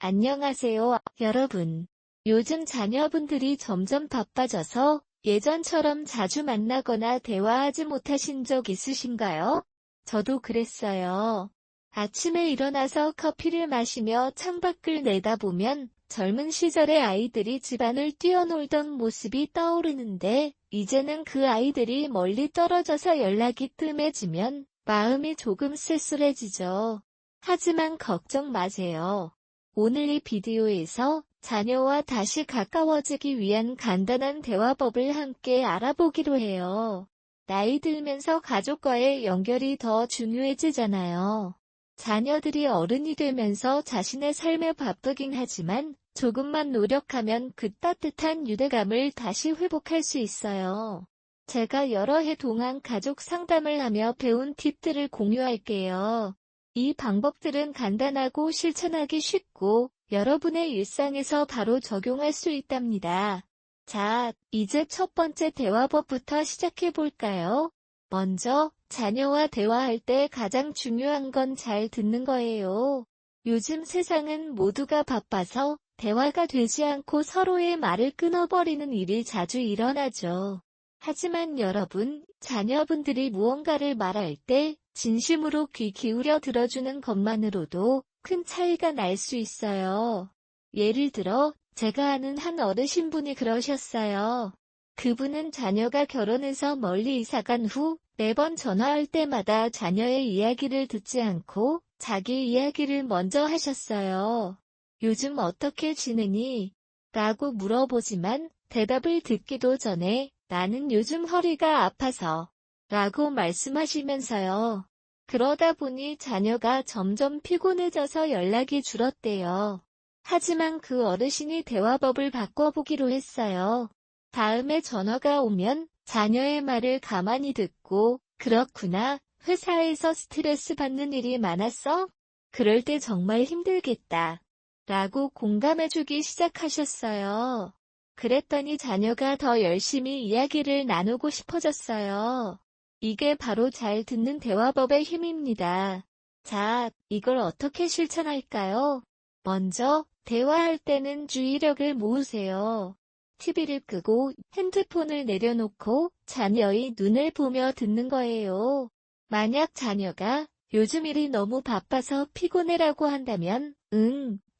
안녕하세요, 여러분. 요즘 자녀분들이 점점 바빠져서 예전처럼 자주 만나거나 대화하지 못하신 적 있으신가요? 저도 그랬어요. 아침에 일어나서 커피를 마시며 창밖을 내다보면 젊은 시절의 아이들이 집안을 뛰어놀던 모습이 떠오르는데, 이제는 그 아이들이 멀리 떨어져서 연락이 뜸해지면 마음이 조금 쓸쓸해지죠. 하지만 걱정 마세요. 오늘 이 비디오에서 자녀와 다시 가까워지기 위한 간단한 대화법을 함께 알아보기로 해요. 나이 들면서 가족과의 연결이 더 중요해지잖아요. 자녀들이 어른이 되면서 자신의 삶에 바쁘긴 하지만 조금만 노력하면 그 따뜻한 유대감을 다시 회복할 수 있어요. 제가 여러 해 동안 가족 상담을 하며 배운 팁들을 공유할게요. 이 방법들은 간단하고 실천하기 쉽고 여러분의 일상에서 바로 적용할 수 있답니다. 자, 이제 첫 번째 대화법부터 시작해 볼까요? 먼저, 자녀와 대화할 때 가장 중요한 건 잘 듣는 거예요. 요즘 세상은 모두가 바빠서 대화가 되지 않고 서로의 말을 끊어버리는 일이 자주 일어나죠. 하지만 여러분, 자녀분들이 무언가를 말할 때 진심으로 귀 기울여 들어주는 것만으로도 큰 차이가 날 수 있어요. 예를 들어, 제가 아는 한 어르신분이 그러셨어요. 그분은 자녀가 결혼해서 멀리 이사간 후 매번 전화할 때마다 자녀의 이야기를 듣지 않고 자기 이야기를 먼저 하셨어요. 요즘 어떻게 지내니? 라고 물어보지만 대답을 듣기도 전에 나는 요즘 허리가 아파서 라고 말씀하시면서요. 그러다 보니 자녀가 점점 피곤해져서 연락이 줄었대요. 하지만 그 어르신이 대화법을 바꿔보기로 했어요. 다음에 전화가 오면 자녀의 말을 가만히 듣고, 그렇구나, 회사에서 스트레스 받는 일이 많았어? 그럴 때 정말 힘들겠다. 라고 공감해주기 시작하셨어요. 그랬더니 자녀가 더 열심히 이야기를 나누고 싶어졌어요. 이게 바로 잘 듣는 대화법의 힘입니다. 자, 이걸 어떻게 실천할까요? 먼저, 대화할 때는 주의력을 모으세요. TV를 끄고 핸드폰을 내려놓고 자녀의 눈을 보며 듣는 거예요. 만약 자녀가 요즘 일이 너무 바빠서 피곤해라고 한다면,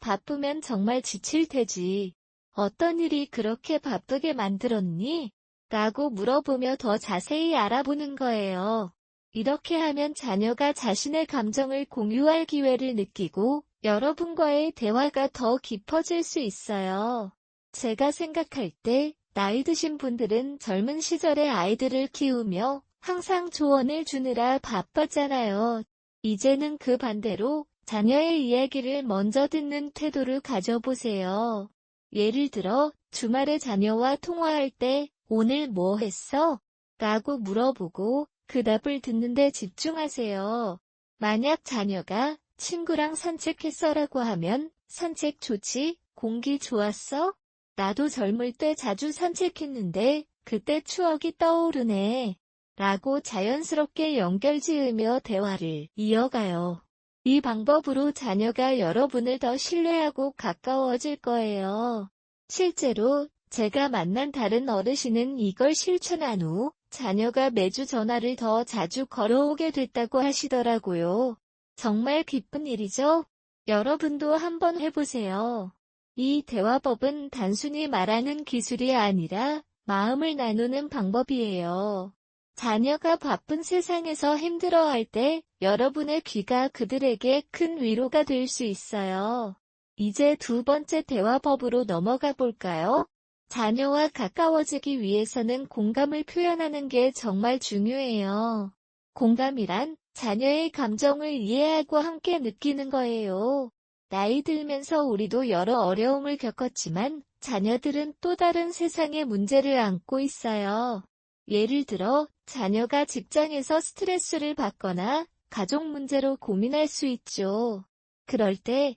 바쁘면 정말 지칠 테지. 어떤 일이 그렇게 바쁘게 만들었니? 라고 물어보며 더 자세히 알아보는 거예요. 이렇게 하면 자녀가 자신의 감정을 공유할 기회를 느끼고 여러분과의 대화가 더 깊어질 수 있어요. 제가 생각할 때 나이 드신 분들은 젊은 시절의 아이들을 키우며 항상 조언을 주느라 바빴잖아요. 이제는 그 반대로 자녀의 이야기를 먼저 듣는 태도를 가져보세요. 예를 들어, 주말에 자녀와 통화할 때 오늘 뭐 했어? 라고 물어보고 그 답을 듣는데 집중하세요. 만약 자녀가 친구랑 산책했어라고 하면 산책 좋지? 공기 좋았어? 나도 젊을 때 자주 산책했는데 그때 추억이 떠오르네. 라고 자연스럽게 연결 지으며 대화를 이어가요. 이 방법으로 자녀가 여러분을 더 신뢰하고 가까워질 거예요. 실제로 제가 만난 다른 어르신은 이걸 실천한 후 자녀가 매주 전화를 더 자주 걸어오게 됐다고 하시더라고요. 정말 기쁜 일이죠? 여러분도 한번 해보세요. 이 대화법은 단순히 말하는 기술이 아니라 마음을 나누는 방법이에요. 자녀가 바쁜 세상에서 힘들어할 때 여러분의 귀가 그들에게 큰 위로가 될 수 있어요. 이제 두 번째 대화법으로 넘어가 볼까요? 자녀와 가까워지기 위해서는 공감을 표현하는 게 정말 중요해요. 공감이란 자녀의 감정을 이해하고 함께 느끼는 거예요. 나이 들면서 우리도 여러 어려움을 겪었지만 자녀들은 또 다른 세상의 문제를 안고 있어요. 예를 들어, 자녀가 직장에서 스트레스를 받거나 가족 문제로 고민할 수 있죠. 그럴 때,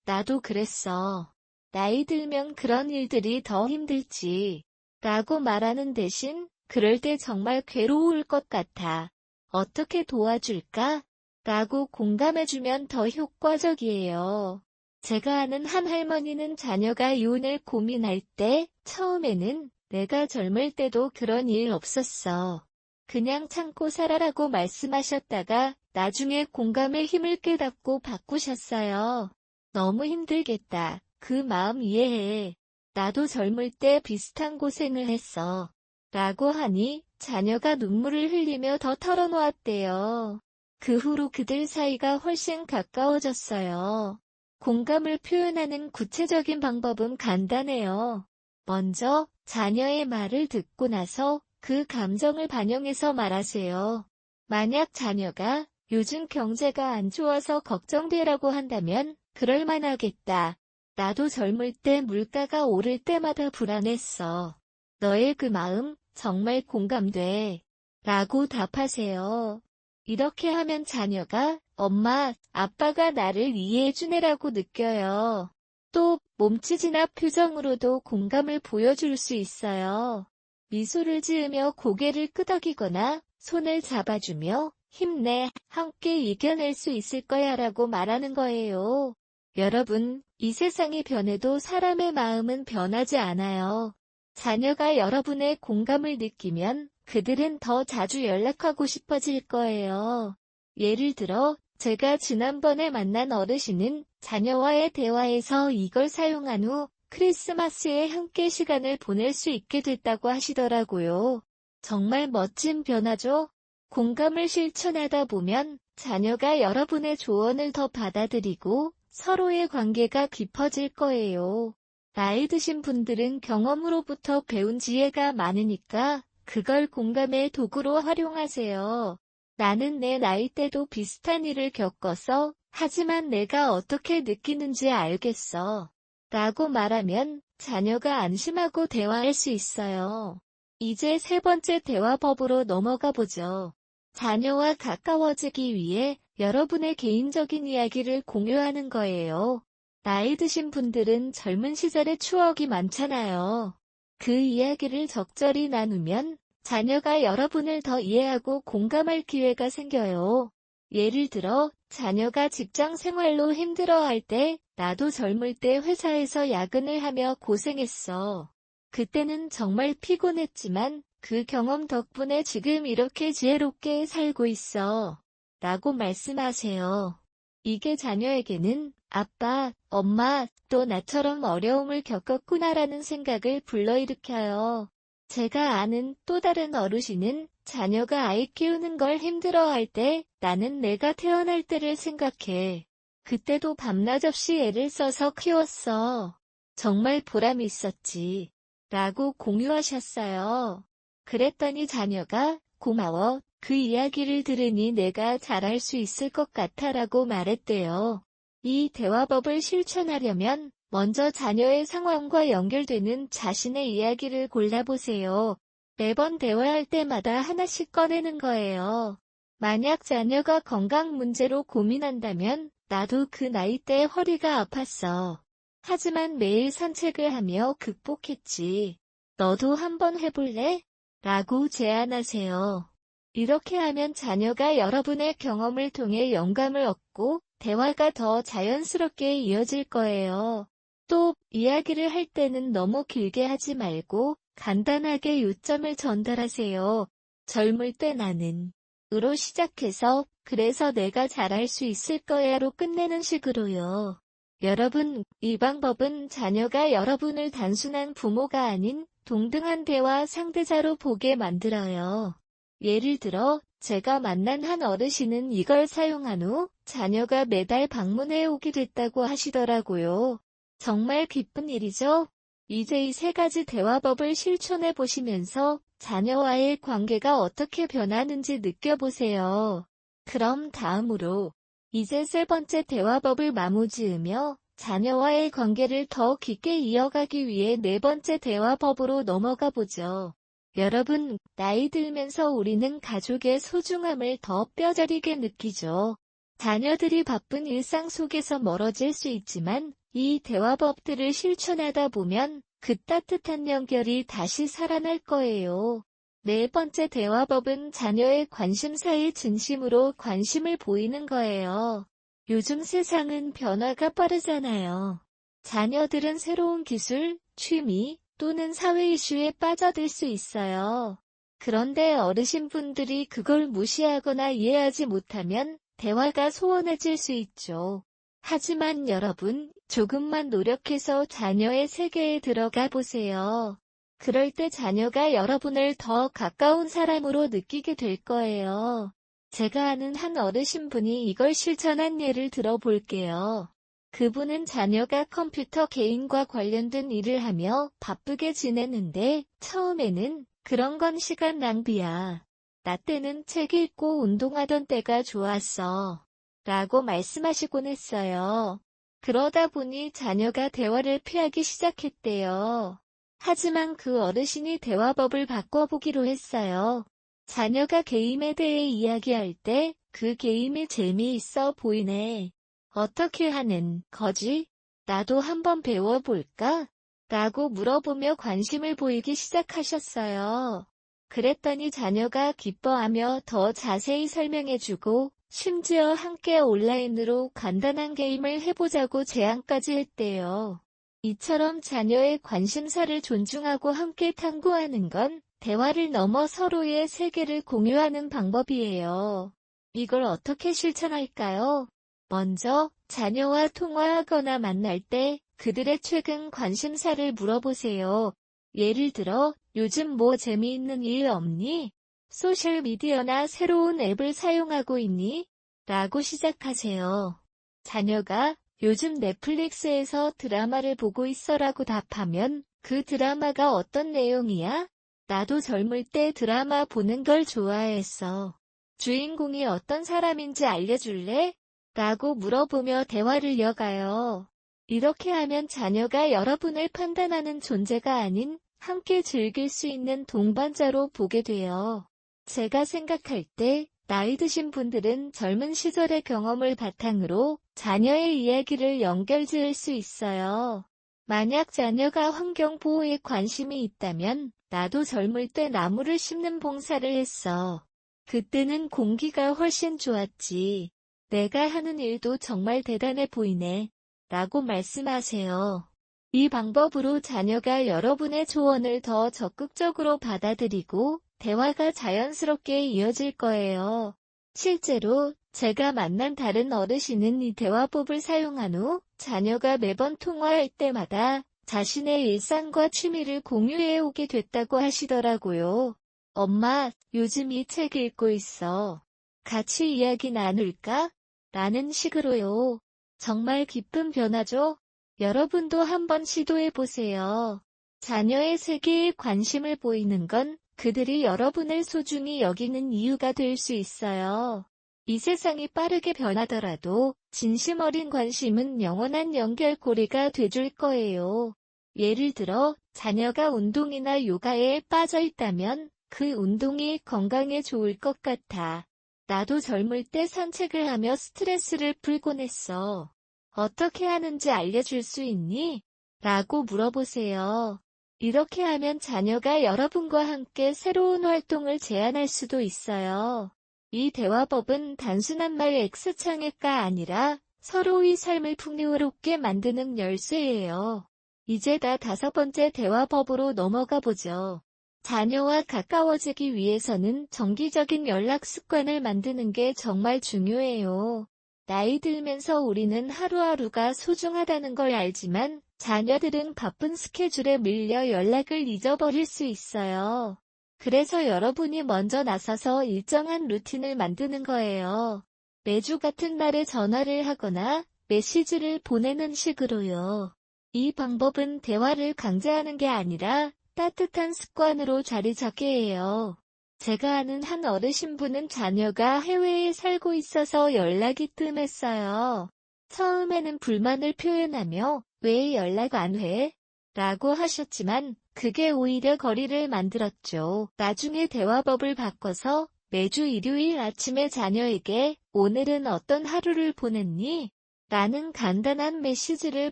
나도 그랬어. 나이 들면 그런 일들이 더 힘들지. 라고 말하는 대신, 그럴 때 정말 괴로울 것 같아. 어떻게 도와줄까? 라고 공감해주면 더 효과적이에요. 제가 아는 한 할머니는 자녀가 이혼을 고민할 때 처음에는 내가 젊을 때도 그런 일 없었어. 그냥 참고 살아라고 말씀하셨다가 나중에 공감의 힘을 깨닫고 바꾸셨어요. 너무 힘들겠다. 그 마음 이해해. 나도 젊을 때 비슷한 고생을 했어. 라고 하니 자녀가 눈물을 흘리며 더 털어놓았대요. 그 후로 그들 사이가 훨씬 가까워졌어요. 공감을 표현하는 구체적인 방법은 간단해요. 먼저 자녀의 말을 듣고 나서 그 감정을 반영해서 말하세요. 만약 자녀가 요즘 경제가 안 좋아서 걱정되라고 한다면 그럴 만하겠다. 나도 젊을 때 물가가 오를 때마다 불안했어. 너의 그 마음 정말 공감돼. 라고 답하세요. 이렇게 하면 자녀가 엄마, 아빠가 나를 이해해주네라고 느껴요. 또 몸짓이나 표정으로도 공감을 보여줄 수 있어요. 미소를 지으며 고개를 끄덕이거나 손을 잡아주며 힘내, 함께 이겨낼 수 있을 거야 라고 말하는 거예요. 여러분, 이 세상이 변해도 사람의 마음은 변하지 않아요. 자녀가 여러분의 공감을 느끼면 그들은 더 자주 연락하고 싶어질 거예요. 예를 들어, 제가 지난번에 만난 어르신은 자녀와의 대화에서 이걸 사용한 후 크리스마스에 함께 시간을 보낼 수 있게 됐다고 하시더라고요. 정말 멋진 변화죠? 공감을 실천하다 보면 자녀가 여러분의 조언을 더 받아들이고 서로의 관계가 깊어질 거예요. 나이 드신 분들은 경험으로부터 배운 지혜가 많으니까 그걸 공감의 도구로 활용하세요. 나는 내 나이 때도 비슷한 일을 겪어서 하지만 내가 어떻게 느끼는지 알겠어. 라고 말하면 자녀가 안심하고 대화할 수 있어요. 이제 세 번째 대화법으로 넘어가 보죠. 자녀와 가까워지기 위해 여러분의 개인적인 이야기를 공유하는 거예요. 나이 드신 분들은 젊은 시절의 추억이 많잖아요. 그 이야기를 적절히 나누면 자녀가 여러분을 더 이해하고 공감할 기회가 생겨요. 예를 들어, 자녀가 직장 생활로 힘들어할 때, 나도 젊을 때 회사에서 야근을 하며 고생했어. 그때는 정말 피곤했지만 그 경험 덕분에 지금 이렇게 지혜롭게 살고 있어. 라고 말씀하세요. 이게 자녀에게는 아빠, 엄마, 또 나처럼 어려움을 겪었구나라는 생각을 불러일으켜요. 제가 아는 또 다른 어르신은 자녀가 아이 키우는 걸 힘들어할 때 나는 내가 태어날 때를 생각해. 그때도 밤낮 없이 애를 써서 키웠어. 정말 보람 있었지. 라고 공유하셨어요. 그랬더니 자녀가 고마워. 그 이야기를 들으니 내가 잘할 수 있을 것 같아 라고 말했대요. 이 대화법을 실천하려면 먼저 자녀의 상황과 연결되는 자신의 이야기를 골라보세요. 매번 대화할 때마다 하나씩 꺼내는 거예요. 만약 자녀가 건강 문제로 고민한다면 나도 그 나이 때 허리가 아팠어. 하지만 매일 산책을 하며 극복했지. 너도 한번 해볼래? 라고 제안하세요. 이렇게 하면 자녀가 여러분의 경험을 통해 영감을 얻고 대화가 더 자연스럽게 이어질 거예요. 또 이야기를 할 때는 너무 길게 하지 말고 간단하게 요점을 전달하세요. 젊을 때 나는 으로 시작해서 그래서 내가 잘할 수 있을 거야로 끝내는 식으로요. 여러분, 이 방법은 자녀가 여러분을 단순한 부모가 아닌 동등한 대화 상대자로 보게 만들어요. 예를 들어, 제가 만난 한 어르신은 이걸 사용한 후 자녀가 매달 방문해 오게 됐다고 하시더라고요. 정말 기쁜 일이죠? 이제 이 세 가지 대화법을 실천해 보시면서 자녀와의 관계가 어떻게 변하는지 느껴보세요. 그럼 다음으로 이제 세 번째 대화법을 마무지으며 자녀와의 관계를 더 깊게 이어가기 위해 네 번째 대화법으로 넘어가 보죠. 여러분, 나이 들면서 우리는 가족의 소중함을 더 뼈저리게 느끼죠. 자녀들이 바쁜 일상 속에서 멀어질 수 있지만 이 대화법들을 실천하다 보면 그 따뜻한 연결이 다시 살아날 거예요. 네 번째 대화법은 자녀의 관심사에 진심으로 관심을 보이는 거예요. 요즘 세상은 변화가 빠르잖아요. 자녀들은 새로운 기술, 취미 또는 사회 이슈에 빠져들 수 있어요. 그런데 어르신분들이 그걸 무시하거나 이해하지 못하면 대화가 소원해질 수 있죠. 하지만 여러분, 조금만 노력해서 자녀의 세계에 들어가 보세요. 그럴 때 자녀가 여러분을 더 가까운 사람으로 느끼게 될 거예요. 제가 아는 한 어르신분이 이걸 실천한 예를 들어볼게요. 그분은 자녀가 컴퓨터 게임과 관련된 일을 하며 바쁘게 지내는데 처음에는 그런 건 시간 낭비야. 나 때는 책 읽고 운동하던 때가 좋았어. 라고 말씀하시곤 했어요. 그러다 보니 자녀가 대화를 피하기 시작했대요. 하지만 그 어르신이 대화법을 바꿔보기로 했어요. 자녀가 게임에 대해 이야기할 때 그 게임이 재미있어 보이네. 어떻게 하는 거지? 나도 한번 배워볼까? 라고 물어보며 관심을 보이기 시작하셨어요. 그랬더니 자녀가 기뻐하며 더 자세히 설명해주고 심지어 함께 온라인으로 간단한 게임을 해보자고 제안까지 했대요. 이처럼 자녀의 관심사를 존중하고 함께 탐구하는 건 대화를 넘어 서로의 세계를 공유하는 방법이에요. 이걸 어떻게 실천할까요? 먼저 자녀와 통화하거나 만날 때 그들의 최근 관심사를 물어보세요. 예를 들어, 요즘 뭐 재미있는 일 없니? 소셜미디어나 새로운 앱을 사용하고 있니? 라고 시작하세요. 자녀가 요즘 넷플릭스에서 드라마를 보고 있어라고 답하면 그 드라마가 어떤 내용이야? 나도 젊을 때 드라마 보는 걸 좋아했어. 주인공이 어떤 사람인지 알려줄래? 라고 물어보며 대화를 이어가요. 이렇게 하면 자녀가 여러분을 판단하는 존재가 아닌 함께 즐길 수 있는 동반자로 보게 돼요. 제가 생각할 때 나이 드신 분들은 젊은 시절의 경험을 바탕으로 자녀의 이야기를 연결지을 수 있어요. 만약 자녀가 환경보호에 관심이 있다면 나도 젊을 때 나무를 심는 봉사를 했어. 그때는 공기가 훨씬 좋았지. 내가 하는 일도 정말 대단해 보이네. 라고 말씀하세요. 이 방법으로 자녀가 여러분의 조언을 더 적극적으로 받아들이고 대화가 자연스럽게 이어질 거예요. 실제로 제가 만난 다른 어르신은 이 대화법을 사용한 후 자녀가 매번 통화할 때마다 자신의 일상과 취미를 공유해 오게 됐다고 하시더라고요. 엄마, 요즘 이 책 읽고 있어. 같이 이야기 나눌까? 라는 식으로요. 정말 기쁜 변화죠? 여러분도 한번 시도해 보세요. 자녀의 세계에 관심을 보이는 건 그들이 여러분을 소중히 여기는 이유가 될 수 있어요. 이 세상이 빠르게 변하더라도 진심 어린 관심은 영원한 연결고리가 돼줄 거예요. 예를 들어 자녀가 운동이나 요가에 빠져 있다면 그 운동이 건강에 좋을 것 같아. 나도 젊을 때 산책을 하며 스트레스를 풀곤 했어. 어떻게 하는지 알려줄 수 있니? 라고 물어보세요. 이렇게 하면 자녀가 여러분과 함께 새로운 활동을 제안할 수도 있어요. 이 대화법은 단순한 말 X창의가 아니라 서로의 삶을 풍요롭게 만드는 열쇠예요. 이제 다 5번째 대화법으로 넘어가 보죠. 자녀와 가까워지기 위해서는 정기적인 연락 습관을 만드는 게 정말 중요해요. 나이 들면서 우리는 하루하루가 소중하다는 걸 알지만 자녀들은 바쁜 스케줄에 밀려 연락을 잊어버릴 수 있어요. 그래서 여러분이 먼저 나서서 일정한 루틴을 만드는 거예요. 매주 같은 날에 전화를 하거나 메시지를 보내는 식으로요. 이 방법은 대화를 강제하는 게 아니라 따뜻한 습관으로 자리 잡게 해요. 제가 아는 한 어르신분은 자녀가 해외에 살고 있어서 연락이 뜸했어요. 처음에는 불만을 표현하며 왜 연락 안 해? 라고 하셨지만 그게 오히려 거리를 만들었죠. 나중에 대화법을 바꿔서 매주 일요일 아침에 자녀에게 오늘은 어떤 하루를 보냈니? 라는 간단한 메시지를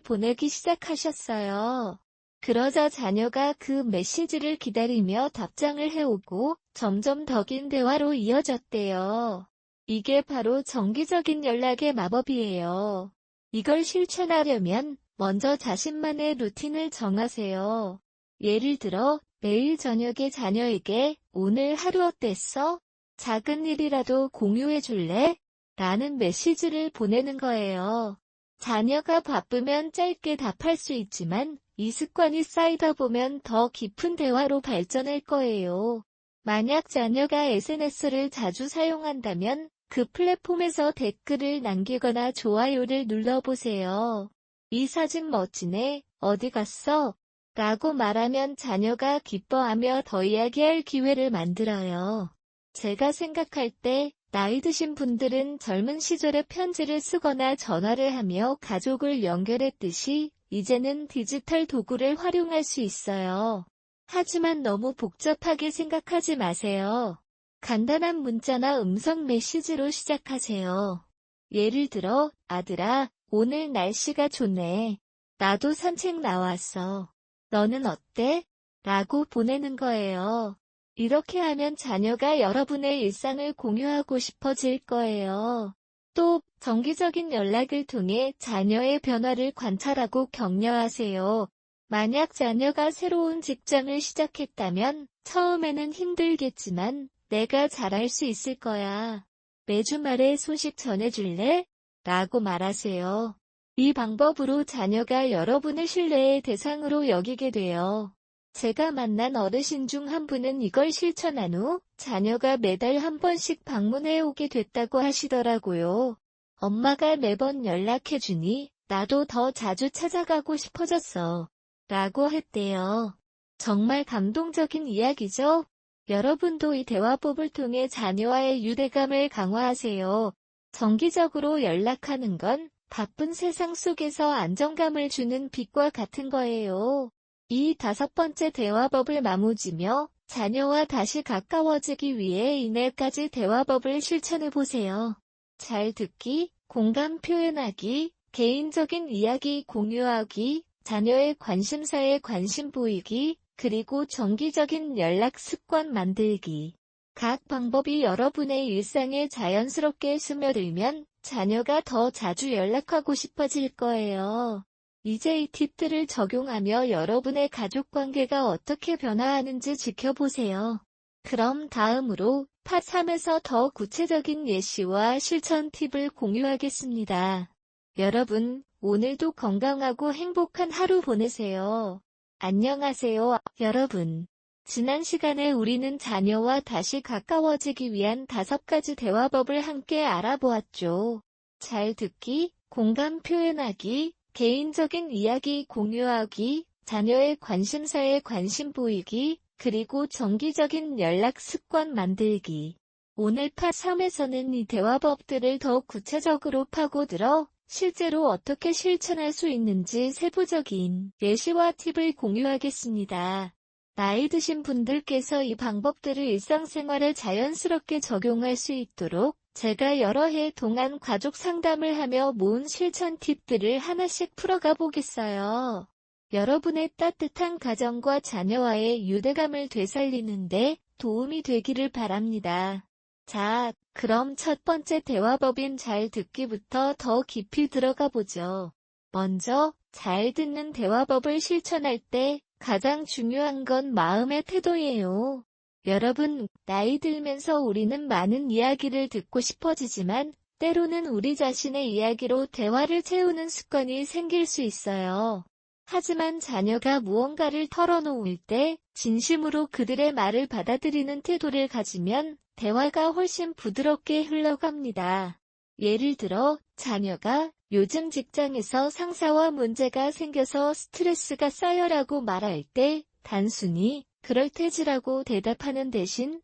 보내기 시작하셨어요. 그러자 자녀가 그 메시지를 기다리며 답장을 해오고 점점 더 긴 대화로 이어졌대요. 이게 바로 정기적인 연락의 마법이에요. 이걸 실천하려면 먼저 자신만의 루틴을 정하세요. 예를 들어 매일 저녁에 자녀에게 "오늘 하루 어땠어? 작은 일이라도 공유해 줄래?" 라는 메시지를 보내는 거예요. 자녀가 바쁘면 짧게 답할 수 있지만 이 습관이 쌓이다 보면 더 깊은 대화로 발전할 거예요. 만약 자녀가 SNS를 자주 사용한다면 그 플랫폼에서 댓글을 남기거나 좋아요를 눌러보세요. "이 사진 멋지네. 어디 갔어?" 라고 말하면 자녀가 기뻐하며 더 이야기할 기회를 만들어요. 제가 생각할 때 나이 드신 분들은 젊은 시절에 편지를 쓰거나 전화를 하며 가족을 연결했듯이 이제는 디지털 도구를 활용할 수 있어요. 하지만 너무 복잡하게 생각하지 마세요. 간단한 문자나 음성 메시지로 시작하세요. 예를 들어, "아들아, 오늘 날씨가 좋네. 나도 산책 나왔어. 너는 어때?" 라고 보내는 거예요. 이렇게 하면 자녀가 여러분의 일상을 공유하고 싶어질 거예요. 또 정기적인 연락을 통해 자녀의 변화를 관찰하고 격려하세요. 만약 자녀가 새로운 직장을 시작했다면 처음에는 힘들겠지만 "내가 잘할 수 있을 거야. 매주 말에 소식 전해줄래?" 라고 말하세요. 이 방법으로 자녀가 여러분을 신뢰의 대상으로 여기게 돼요. 제가 만난 어르신 중 한 분은 이걸 실천한 후 자녀가 매달 한 번씩 방문해 오게 됐다고 하시더라고요. "엄마가 매번 연락해주니 나도 더 자주 찾아가고 싶어졌어." 라고 했대요. 정말 감동적인 이야기죠? 여러분도 이 대화법을 통해 자녀와의 유대감을 강화하세요. 정기적으로 연락하는 건 바쁜 세상 속에서 안정감을 주는 빛과 같은 거예요. 이 5번째 대화법을 마무지며 자녀와 다시 가까워지기 위해 이 4가지 대화법을 실천해보세요. 잘 듣기, 공감 표현하기, 개인적인 이야기 공유하기, 자녀의 관심사에 관심 보이기, 그리고 정기적인 연락 습관 만들기. 각 방법이 여러분의 일상에 자연스럽게 스며들면 자녀가 더 자주 연락하고 싶어질 거예요. 이제 이 팁들을 적용하며 여러분의 가족 관계가 어떻게 변화하는지 지켜보세요. 그럼 다음으로 파 3에서 더 구체적인 예시와 실천 팁을 공유하겠습니다. 여러분, 오늘도 건강하고 행복한 하루 보내세요. 안녕하세요, 여러분. 지난 시간에 우리는 자녀와 다시 가까워지기 위한 5가지 대화법을 함께 알아보았죠. 잘 듣기, 공감 표현하기, 개인적인 이야기 공유하기, 자녀의 관심사에 관심 보이기, 그리고 정기적인 연락 습관 만들기. 오늘 파 3에서는 이 대화법들을 더욱 구체적으로 파고들어 실제로 어떻게 실천할 수 있는지 세부적인 예시와 팁을 공유하겠습니다. 나이 드신 분들께서 이 방법들을 일상생활에 자연스럽게 적용할 수 있도록 제가 여러 해 동안 가족 상담을 하며 모은 실천 팁들을 하나씩 풀어가 보겠어요. 여러분의 따뜻한 가정과 자녀와의 유대감을 되살리는데 도움이 되기를 바랍니다. 자, 그럼 첫 번째 대화법인 잘 듣기부터 더 깊이 들어가 보죠. 먼저, 잘 듣는 대화법을 실천할 때 가장 중요한 건 마음의 태도예요. 여러분, 나이 들면서 우리는 많은 이야기를 듣고 싶어지지만 때로는 우리 자신의 이야기로 대화를 채우는 습관이 생길 수 있어요. 하지만 자녀가 무언가를 털어놓을 때 진심으로 그들의 말을 받아들이는 태도를 가지면 대화가 훨씬 부드럽게 흘러갑니다. 예를 들어, 자녀가 "요즘 직장에서 상사와 문제가 생겨서 스트레스가 쌓여라고 말할 때 단순히 "그럴 테지라고 대답하는 대신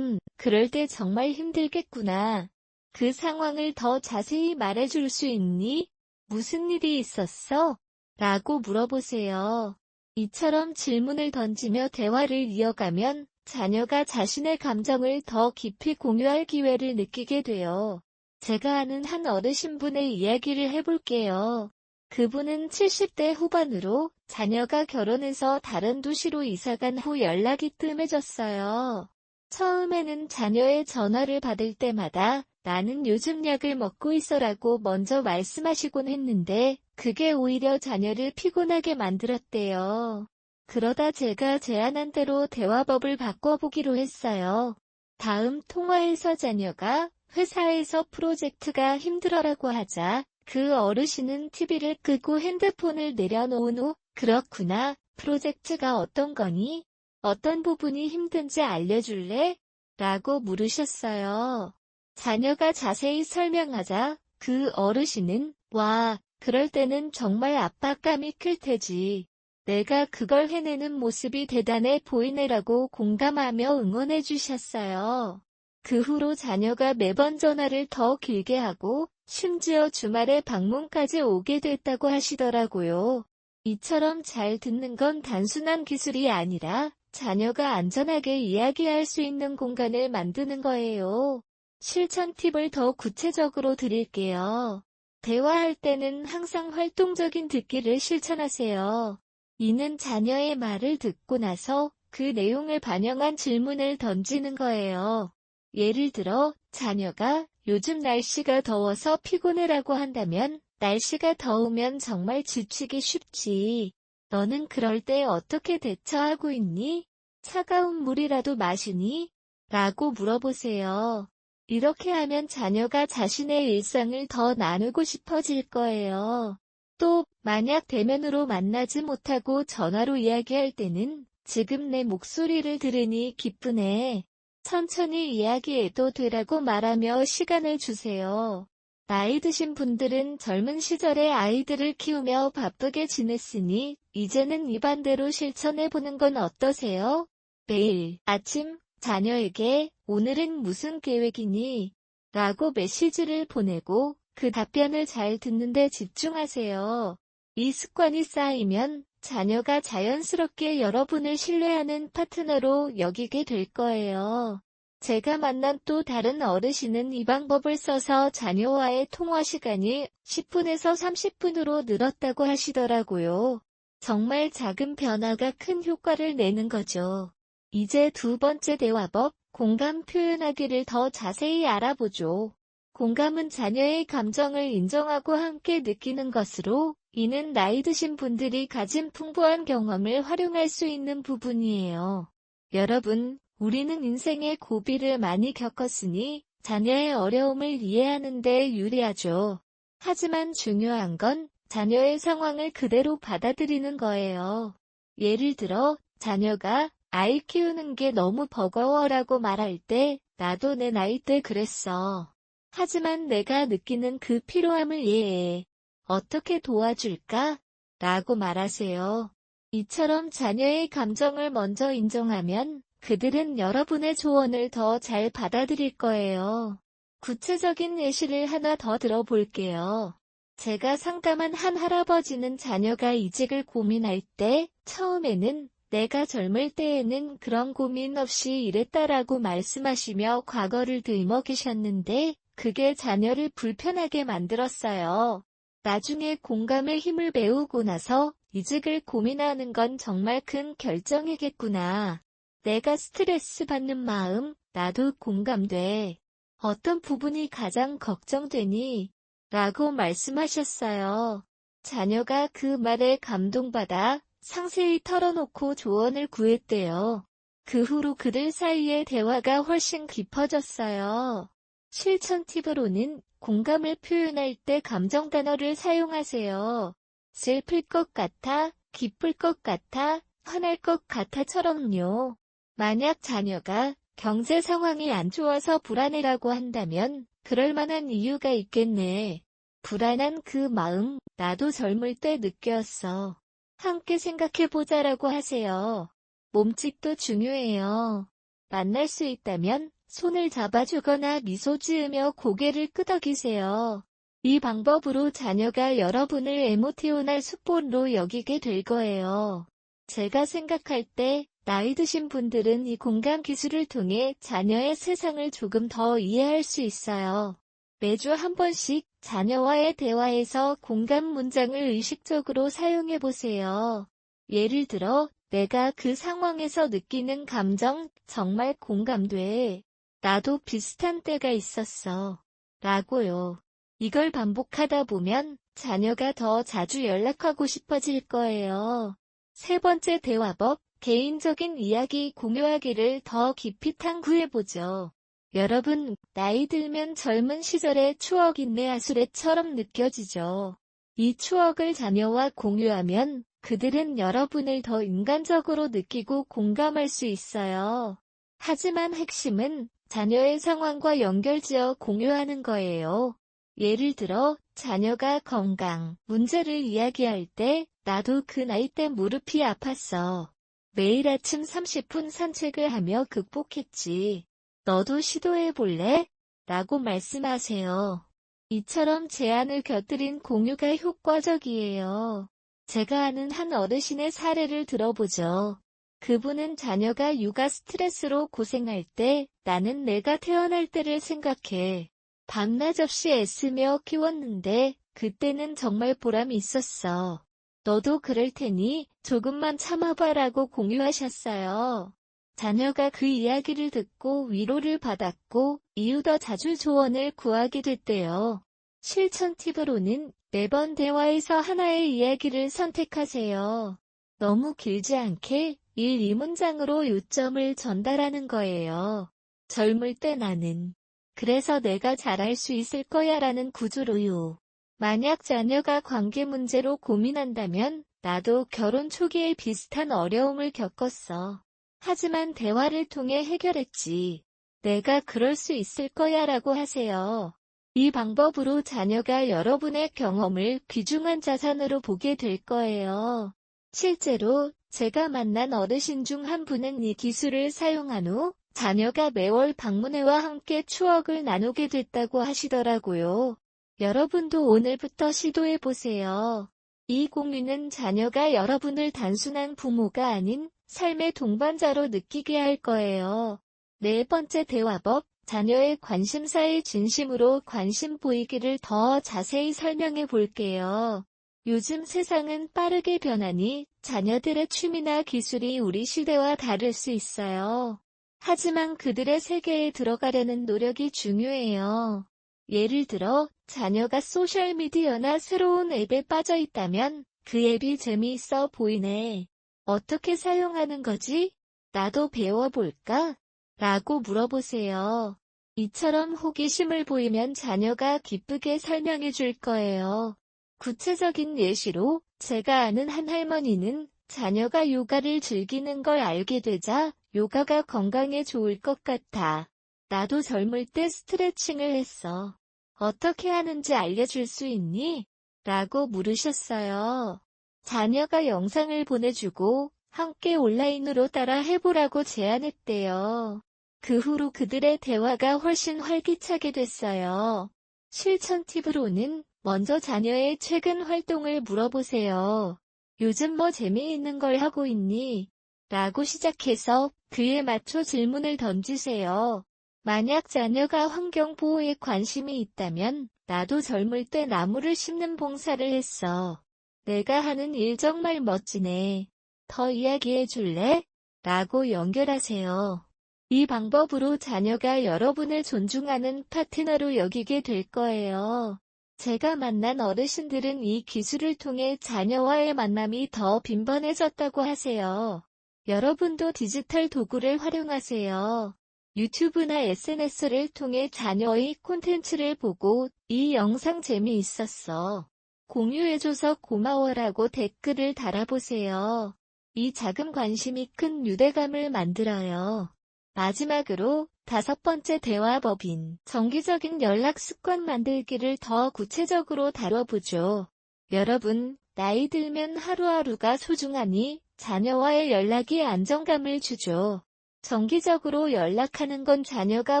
그럴 때 정말 힘들겠구나. 그 상황을 더 자세히 말해줄 수 있니? 무슨 일이 있었어?" 라고 물어보세요. 이처럼 질문을 던지며 대화를 이어가면 자녀가 자신의 감정을 더 깊이 공유할 기회를 느끼게 돼요. 제가 아는 한 어르신분의 이야기를 해볼게요. 그분은 70대 후반으로 자녀가 결혼해서 다른 도시로 이사간 후 연락이 뜸해졌어요. 처음에는 자녀의 전화를 받을 때마다 나는 요즘 약을 먹고 있어라고 먼저 말씀하시곤 했는데 그게 오히려 자녀를 피곤하게 만들었대요. 그러다 제가 제안한 대로 대화법을 바꿔보기로 했어요. 다음 통화에서 자녀가 회사에서 프로젝트가 힘들어라고 하자 그 어르신은 TV를 끄고 핸드폰을 내려놓은 후 그렇구나. 프로젝트가 어떤 거니? 어떤 부분이 힘든지 알려줄래? 라고 물으셨어요. 자녀가 자세히 설명하자 그 어르신은 와, 그럴 때는 정말 압박감이 클 테지. 내가 그걸 해내는 모습이 대단해 보이네라고 공감하며 응원해 주셨어요. 그 후로 자녀가 매번 전화를 더 길게 하고 심지어 주말에 방문까지 오게 됐다고 하시더라고요. 이처럼 잘 듣는 건 단순한 기술이 아니라 자녀가 안전하게 이야기할 수 있는 공간을 만드는 거예요. 실천 팁을 더 구체적으로 드릴게요. 대화할 때는 항상 활동적인 듣기를 실천하세요. 이는 자녀의 말을 듣고 나서 그 내용을 반영한 질문을 던지는 거예요. 예를 들어, 자녀가 요즘 날씨가 더워서 피곤해라고 한다면, 날씨가 더우면 정말 지치기 쉽지. 너는 그럴 때 어떻게 대처하고 있니? 차가운 물이라도 마시니? 라고 물어보세요. 이렇게 하면 자녀가 자신의 일상을 더 나누고 싶어질 거예요. 또, 만약 대면으로 만나지 못하고 전화로 이야기할 때는 지금 내 목소리를 들으니 기쁘네. 천천히 이야기해도 되라고 말하며 시간을 주세요. 나이 드신 분들은 젊은 시절에 아이들을 키우며 바쁘게 지냈으니 이제는 이 반대로 실천해보는 건 어떠세요? 매일 아침 자녀에게 오늘은 무슨 계획이니? 라고 메시지를 보내고 그 답변을 잘 듣는데 집중하세요. 이 습관이 쌓이면 자녀가 자연스럽게 여러분을 신뢰하는 파트너로 여기게 될 거예요. 제가 만난 또 다른 어르신은 이 방법을 써서 자녀와의 통화 시간이 10분에서 30분으로 늘었다고 하시더라고요. 정말 작은 변화가 큰 효과를 내는 거죠. 이제 두 번째 대화법, 공감 표현하기를 더 자세히 알아보죠. 공감은 자녀의 감정을 인정하고 함께 느끼는 것으로, 이는 나이 드신 분들이 가진 풍부한 경험을 활용할 수 있는 부분이에요. 여러분, 우리는 인생의 고비를 많이 겪었으니 자녀의 어려움을 이해하는 데 유리하죠. 하지만 중요한 건 자녀의 상황을 그대로 받아들이는 거예요. 예를 들어, 자녀가 아이 키우는 게 너무 버거워라고 말할 때, 나도 내 나이 때 그랬어. 하지만 내가 느끼는 그 피로함을 이해해. 어떻게 도와줄까? 라고 말하세요. 이처럼 자녀의 감정을 먼저 인정하면 그들은 여러분의 조언을 더 잘 받아들일 거예요. 구체적인 예시를 하나 더 들어볼게요. 제가 상담한 한 할아버지는 자녀가 이직을 고민할 때 처음에는 내가 젊을 때에는 그런 고민 없이 일했다라고 말씀하시며 과거를 들먹이셨는데 그게 자녀를 불편하게 만들었어요. 나중에 공감의 힘을 배우고 나서 이직을 고민하는 건 정말 큰 결정이겠구나. 내가 스트레스 받는 마음, 나도 공감돼. 어떤 부분이 가장 걱정되니? 라고 말씀하셨어요. 자녀가 그 말에 감동받아 상세히 털어놓고 조언을 구했대요. 그 후로 그들 사이의 대화가 훨씬 깊어졌어요. 실천 팁으로는 공감을 표현할 때 감정 단어를 사용하세요. 슬플 것 같아, 기쁠 것 같아, 화날 것 같아처럼요. 만약 자녀가 경제 상황이 안 좋아서 불안해라고 한다면 그럴 만한 이유가 있겠네. 불안한 그 마음, 나도 젊을 때 느꼈어. 함께 생각해보자라고 하세요. 몸짓도 중요해요. 만날 수 있다면 손을 잡아주거나 미소 지으며 고개를 끄덕이세요. 이 방법으로 자녀가 여러분을 에모티오날 숫본으로 여기게 될 거예요. 제가 생각할 때 나이 드신 분들은 이 공감 기술을 통해 자녀의 세상을 조금 더 이해할 수 있어요. 매주 한 번씩 자녀와의 대화에서 공감 문장을 의식적으로 사용해 보세요. 예를 들어, 내가 그 상황에서 느끼는 감정 정말 공감돼. 나도 비슷한 때가 있었어. 라고요. 이걸 반복하다 보면 자녀가 더 자주 연락하고 싶어질 거예요. 세 번째 대화법, 개인적인 이야기 공유하기를 더 깊이 탐구해보죠. 여러분, 나이 들면 젊은 시절의 추억 인내하수레처럼 느껴지죠. 이 추억을 자녀와 공유하면 그들은 여러분을 더 인간적으로 느끼고 공감할 수 있어요. 하지만 핵심은 자녀의 상황과 연결지어 공유하는 거예요. 예를 들어, 자녀가 건강 문제를 이야기할 때, 나도 그 나이 때 무릎이 아팠어. 매일 아침 30분 산책을 하며 극복했지. 너도 시도해 볼래? 라고 말씀하세요. 이처럼 제안을 곁들인 공유가 효과적이에요. 제가 아는 한 어르신의 사례를 들어보죠. 그분은 자녀가 육아 스트레스로 고생할 때 나는 내가 태어날 때를 생각해. 밤낮 없이 애쓰며 키웠는데 그때는 정말 보람이 있었어. 너도 그럴 테니 조금만 참아봐라고 공유하셨어요. 자녀가 그 이야기를 듣고 위로를 받았고 이후 더 자주 조언을 구하게 됐대요. 실천 팁으로는 매번 대화에서 하나의 이야기를 선택하세요. 너무 길지 않게 1, 2문장으로 요점을 전달하는 거예요. 젊을 때 나는 그래서 내가 잘할 수 있을 거야 라는 구조로요. 만약 자녀가 관계 문제로 고민한다면 나도 결혼 초기에 비슷한 어려움을 겪었어. 하지만 대화를 통해 해결했지. 내가 그럴 수 있을 거야 라고 하세요. 이 방법으로 자녀가 여러분의 경험을 귀중한 자산으로 보게 될 거예요. 실제로 제가 만난 어르신 중 한 분은 이 기술을 사용한 후 자녀가 매월 방문회와 함께 추억을 나누게 됐다고 하시더라고요. 여러분도 오늘부터 시도해보세요. 이 공유는 자녀가 여러분을 단순한 부모가 아닌 삶의 동반자로 느끼게 할 거예요. 네 번째 대화법, 자녀의 관심사에 진심으로 관심 보이기를 더 자세히 설명해 볼게요. 요즘 세상은 빠르게 변하니 자녀들의 취미나 기술이 우리 시대와 다를 수 있어요. 하지만 그들의 세계에 들어가려는 노력이 중요해요. 예를 들어, 자녀가 소셜미디어나 새로운 앱에 빠져 있다면 그 앱이 재미있어 보이네. 어떻게 사용하는 거지? 나도 배워볼까? 라고 물어보세요. 이처럼 호기심을 보이면 자녀가 기쁘게 설명해 줄 거예요. 구체적인 예시로 제가 아는 한 할머니는 자녀가 요가를 즐기는 걸 알게 되자 요가가 건강에 좋을 것 같아. 나도 젊을 때 스트레칭을 했어. 어떻게 하는지 알려줄 수 있니? 라고 물으셨어요. 자녀가 영상을 보내주고 함께 온라인으로 따라 해보라고 제안했대요. 그 후로 그들의 대화가 훨씬 활기차게 됐어요. 실천 팁으로는 먼저 자녀의 최근 활동을 물어보세요. 요즘 뭐 재미있는 걸 하고 있니? 라고 시작해서 그에 맞춰 질문을 던지세요. 만약 자녀가 환경보호에 관심이 있다면 나도 젊을 때 나무를 심는 봉사를 했어. 내가 하는 일 정말 멋지네. 더 이야기해 줄래? 라고 연결하세요. 이 방법으로 자녀가 여러분을 존중하는 파트너로 여기게 될 거예요. 제가 만난 어르신들은 이 기술을 통해 자녀와의 만남이 더 빈번해졌다고 하세요. 여러분도 디지털 도구를 활용하세요. 유튜브나 SNS를 통해 자녀의 콘텐츠를 보고 이 영상 재미있었어. 공유해줘서 고마워라고 댓글을 달아보세요. 이 작은 관심이 큰 유대감을 만들어요. 마지막으로 5번째 대화법인 정기적인 연락 습관 만들기를 더 구체적으로 다뤄보죠. 여러분, 나이 들면 하루하루가 소중하니 자녀와의 연락이 안정감을 주죠. 정기적으로 연락하는 건 자녀가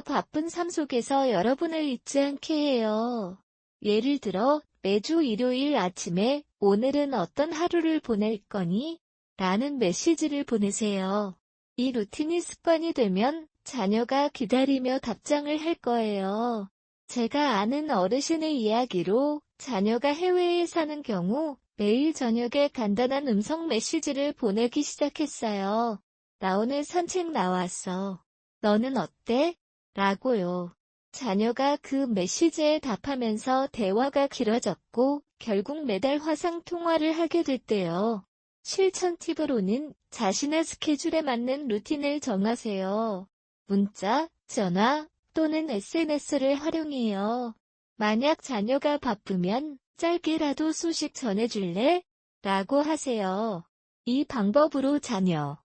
바쁜 삶 속에서 여러분을 잊지 않게 해요. 예를 들어, 매주 일요일 아침에 오늘은 어떤 하루를 보낼 거니? 라는 메시지를 보내세요. 이 루틴이 습관이 되면 자녀가 기다리며 답장을 할 거예요. 제가 아는 어르신의 이야기로 자녀가 해외에 사는 경우 매일 저녁에 간단한 음성 메시지를 보내기 시작했어요. 나 오늘 산책 나왔어. 너는 어때? 라고요. 자녀가 그 메시지에 답하면서 대화가 길어졌고 결국 매달 화상 통화를 하게 됐대요. 실천 팁으로는 자신의 스케줄에 맞는 루틴을 정하세요. 문자, 전화 또는 SNS를 활용해요. 만약 자녀가 바쁘면 짧게라도 소식 전해줄래? 라고 하세요. 이 방법으로 자녀,